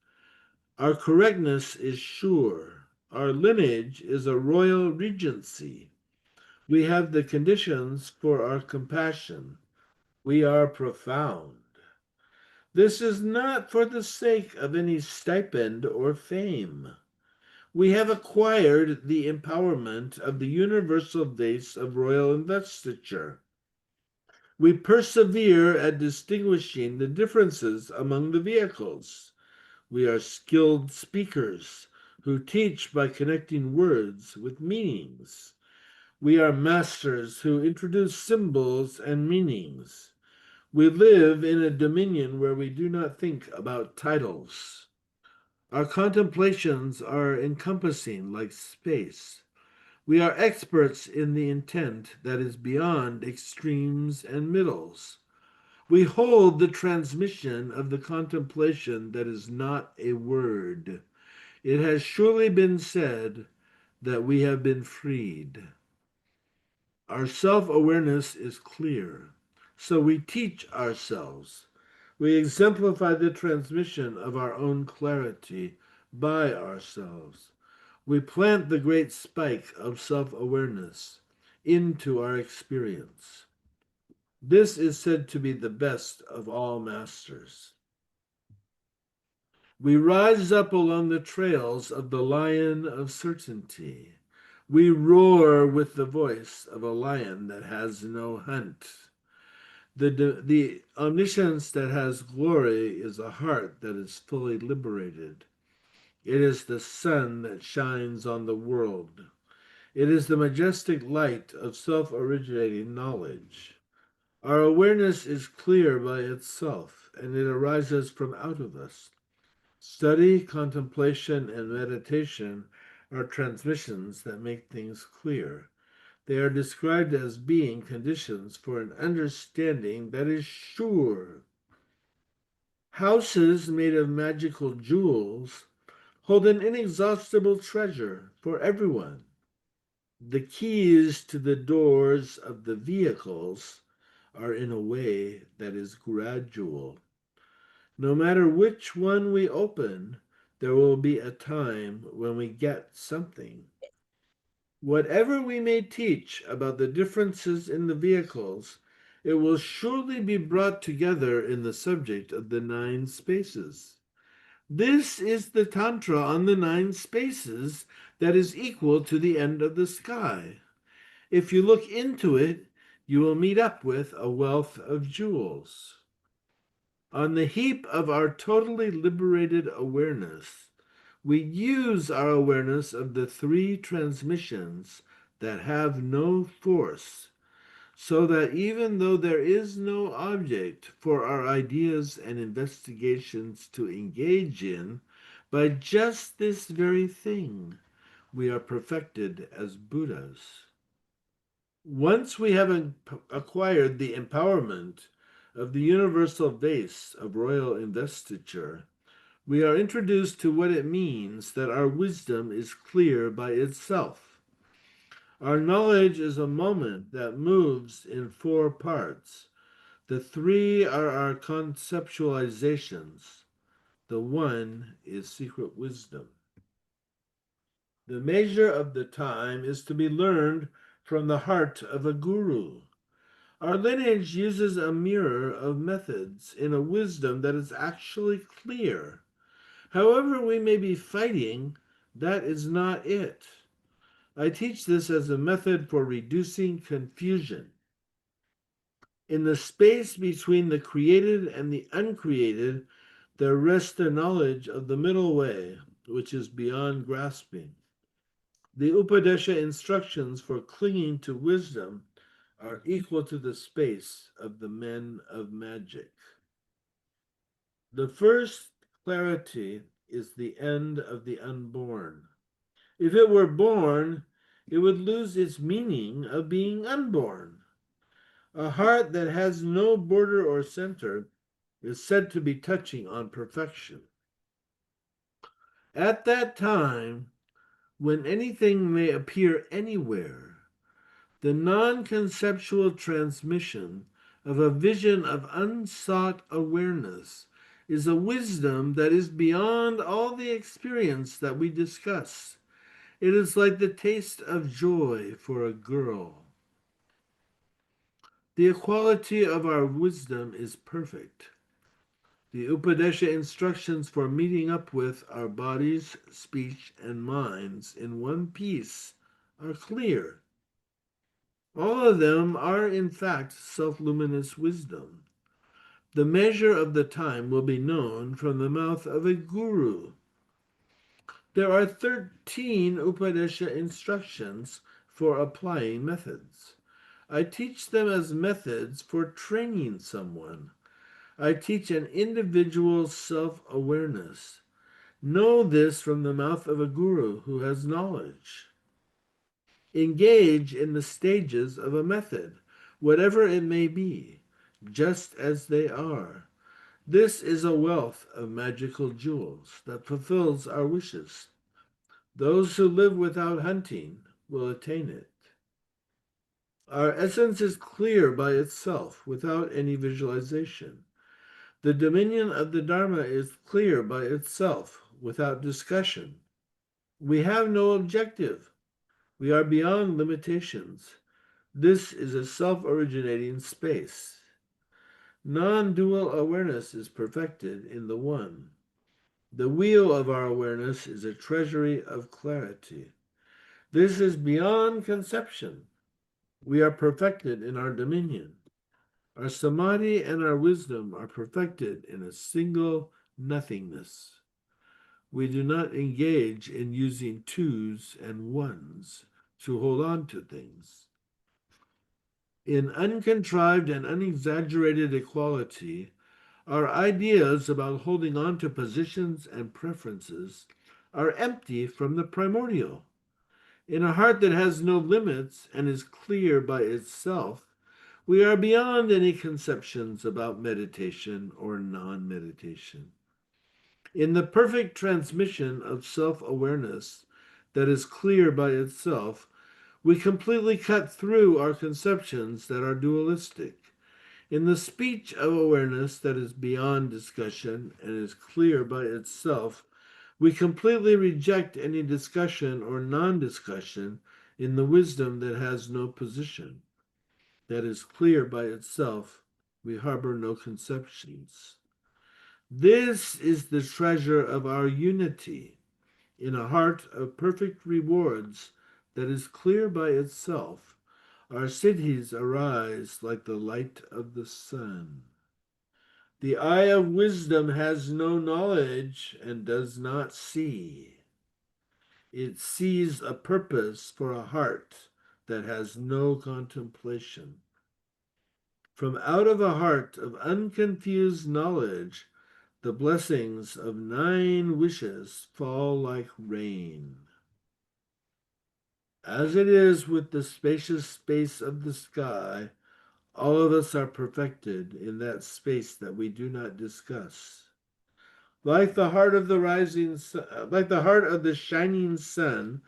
Our correctness is sure. Our lineage is a royal regency. We have the conditions for our compassion. We are profound. This is not for the sake of any stipend or fame. We have acquired the empowerment of the universal vase of royal investiture. We persevere at distinguishing the differences among the vehicles. We are skilled speakers who teach by connecting words with meanings. We are masters who introduce symbols and meanings. We live in a dominion where we do not think about titles. Our contemplations are encompassing like space. We are experts in the intent that is beyond extremes and middles. We hold the transmission of the contemplation that is not a word. It has surely been said that we have been freed. Our self-awareness is clear, so we teach ourselves. We exemplify the transmission of our own clarity by ourselves. We plant the great spike of self-awareness into our experience. This is said to be the best of all masters. We rise up along the trails of the lion of certainty. We roar with the voice of a lion that has no hunt. The omniscience that has glory is a heart that is fully liberated. It is the sun that shines on the world. It is the majestic light of self-originating knowledge. Our awareness is clear by itself, and it arises from out of us. Study, contemplation, and meditation are transmissions that make things clear. They are described as being conditions for an understanding that is sure. Houses made of magical jewels hold an inexhaustible treasure for everyone. The keys to the doors of the vehicles are in a way that is gradual. No matter which one we open, there will be a time when we get something. Whatever we may teach about the differences in the vehicles, it will surely be brought together in the subject of the 9 spaces. This is the Tantra on the 9 spaces that is equal to the end of the sky. If you look into it, you will meet up with a wealth of jewels. On the heap of our totally liberated awareness, we use our awareness of the 3 transmissions that have no force, so that even though there is no object for our ideas and investigations to engage in, by just this very thing, we are perfected as Buddhas. Once we have acquired the empowerment of the universal vase of royal investiture, we are introduced to what it means that our wisdom is clear by itself. Our knowledge is a moment that moves in 4 parts. The 3 are our conceptualizations. The 1 is secret wisdom. The measure of the time is to be learned from the heart of a guru. Our lineage uses a mirror of methods in a wisdom that is actually clear. However we may be fighting, that is not it. I teach this as a method for reducing confusion. In the space between the created and the uncreated, there rests the knowledge of the middle way, which is beyond grasping. The Upadesha instructions for clinging to wisdom are equal to the space of the men of magic. The first clarity is the end of the unborn. If it were born, it would lose its meaning of being unborn. A heart that has no border or center is said to be touching on perfection. At that time, when anything may appear anywhere, the non-conceptual transmission of a vision of unsought awareness is a wisdom that is beyond all the experience that we discuss. It is like the taste of joy for a girl. The equality of our wisdom is perfect. The Upadesha instructions for meeting up with our bodies, speech, and minds in one piece are clear. All of them are, in fact, self-luminous wisdom. The measure of the time will be known from the mouth of a guru. There are 13 Upadesha instructions for applying methods. I teach them as methods for training someone. I teach an individual self-awareness. Know this from the mouth of a guru who has knowledge. Engage in the stages of a method, whatever it may be, just as they are. This is a wealth of magical jewels that fulfills our wishes. Those who live without hunting will attain it. Our essence is clear by itself, without any visualization. The dominion of the Dharma is clear by itself, without discussion. We have no objective. We are beyond limitations. This is a self-originating space. Non-dual awareness is perfected in the One. The wheel of our awareness is a treasury of clarity. This is beyond conception. We are perfected in our dominion. Our samadhi and our wisdom are perfected in a single nothingness. We do not engage in using 2s and 1s to hold on to things. In uncontrived and unexaggerated equality, our ideas about holding on to positions and preferences are empty from the primordial. In a heart that has no limits and is clear by itself, we are beyond any conceptions about meditation or non-meditation. In the perfect transmission of self-awareness that is clear by itself, we completely cut through our conceptions that are dualistic. In the speech of awareness that is beyond discussion and is clear by itself, we completely reject any discussion or non-discussion in the wisdom that has no position, that is clear by itself. We harbor no conceptions. This is the treasure of our unity in a heart of perfect rewards that is clear by itself. Our cities arise like the light of the sun. The eye of wisdom has no knowledge and does not see. It sees a purpose for a heart that has no contemplation. From out of a heart of unconfused knowledge, the blessings of 9 wishes fall like rain. As it is with the spacious space of the sky, all of us are perfected in that space that we do not discuss. Like the heart of the like the heart of the shining sun,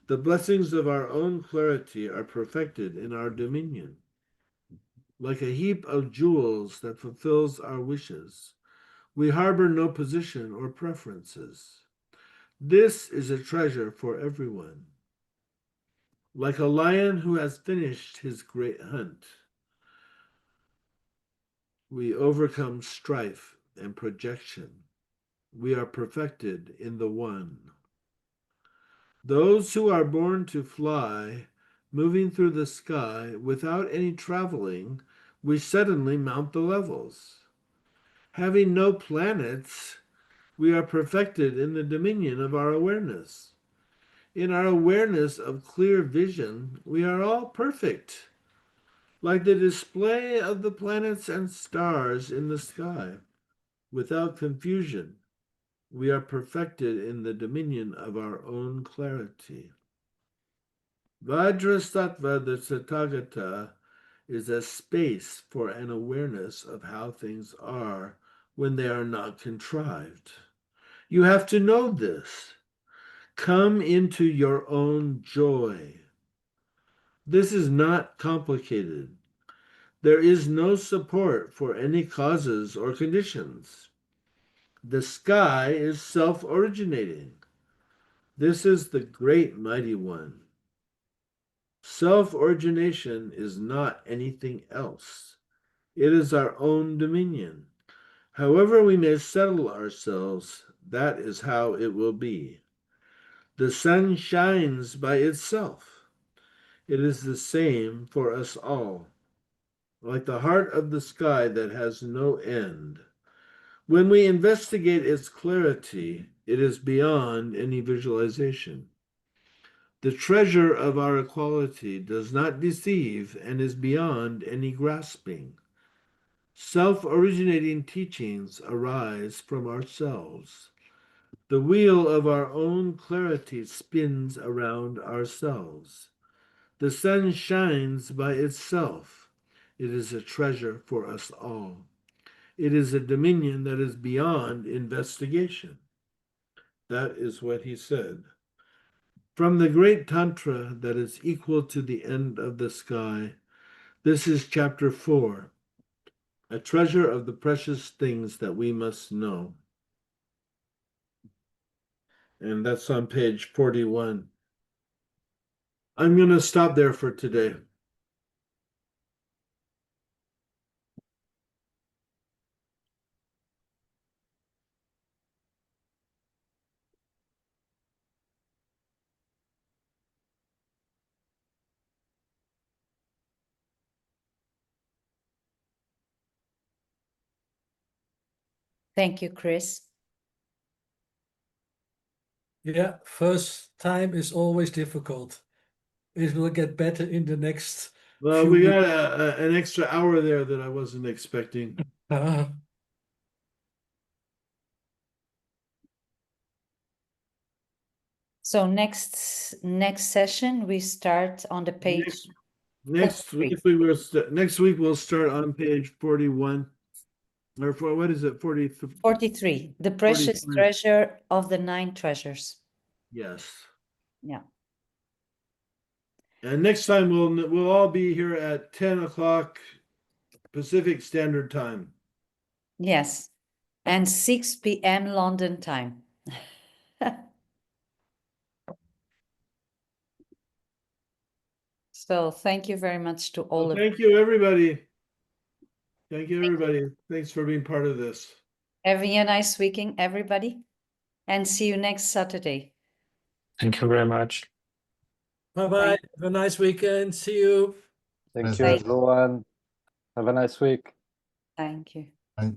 the blessings of our own clarity are perfected in our dominion. Like a heap of jewels that fulfills our wishes, we harbor no position or preferences. This is a treasure for everyone. Like a lion who has finished his great hunt, we overcome strife and projection. We are perfected in the one. Those who are born to fly, moving through the sky without any traveling, we suddenly mount the levels. Having no planets, we are perfected in the dominion of our awareness. In our awareness of clear vision, we are all perfect, like the display of the planets and stars in the sky, without confusion. We are perfected in the dominion of our own clarity. Vajrasattva, the Tathagata, is a space for an awareness of how things are when they are not contrived. You have to know this. Come into your own joy. This is not complicated. There is no support for any causes or conditions. The sky is self-originating. This is the great mighty one. Self-origination is not anything else. It is our own dominion. However we may settle ourselves, that is how it will be. The sun shines by itself. It is the same for us all, like the heart of the sky that has no end. When we investigate its clarity, it is beyond any visualization. The treasure of our equality does not deceive and is beyond any grasping. Self-originating teachings arise from ourselves. The wheel of our own clarity spins around ourselves. The sun shines by itself. It is a treasure for us all. It is a dominion that is beyond investigation. That is what he said. From the great Tantra that is equal to the end of the sky, this is chapter 4, a treasure of the precious things that we must know. And that's on page 41. I'm going to stop there for today. Thank you, Chris. Yeah, first time is always difficult. It will get better in the next Well, few we weeks. got an extra hour there that I wasn't expecting. So next session, we start on the page. Next week we'll start on page 41. Or what is it? 43, the precious 43. treasure of the 9 treasures. Yes. Yeah. And next time we'll all be here at 10 o'clock Pacific Standard Time. Yes. And 6 p.m. London time. So thank you very much to all of you. Thank you, everybody. Thank you, everybody. Thanks for being part of this. Having a nice weekend, everybody. And see you next Saturday. Thank you very much. Bye-bye. Have a nice weekend. See you. Thank you, Thank- everyone. Have a nice week. Thank you. Bye.